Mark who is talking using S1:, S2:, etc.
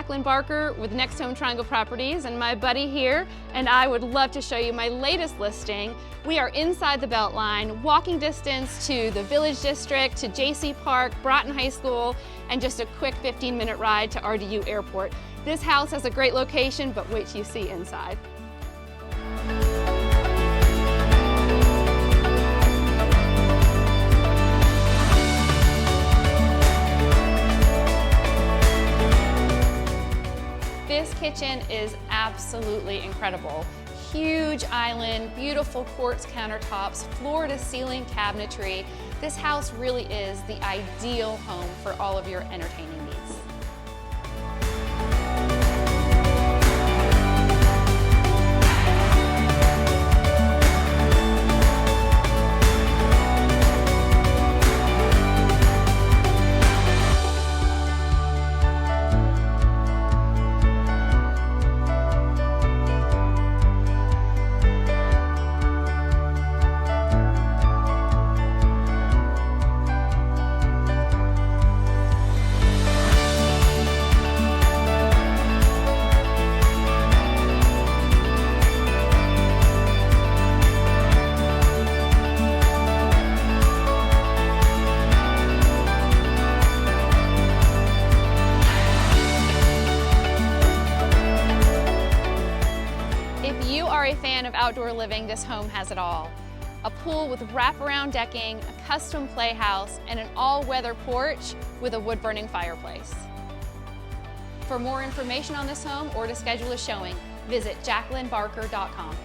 S1: Jacqueline Barker with Next Home Triangle Properties, and my buddy here and I would love to show you my latest listing. We are inside the Beltline, walking distance to the Village District, to JC Park, Broughton High School, and just a quick 15-minute ride to RDU Airport. This house has a great location, but wait till you see inside. This kitchen is absolutely incredible. Huge island, beautiful quartz countertops, floor-to-ceiling cabinetry. This house really is the ideal home for all of your entertaining needs. If you are a fan of outdoor living, this home has it all. A pool with wraparound decking, a custom playhouse, and an all-weather porch with a wood-burning fireplace. For more information on this home or to schedule a showing, visit JacquelineBarker.com.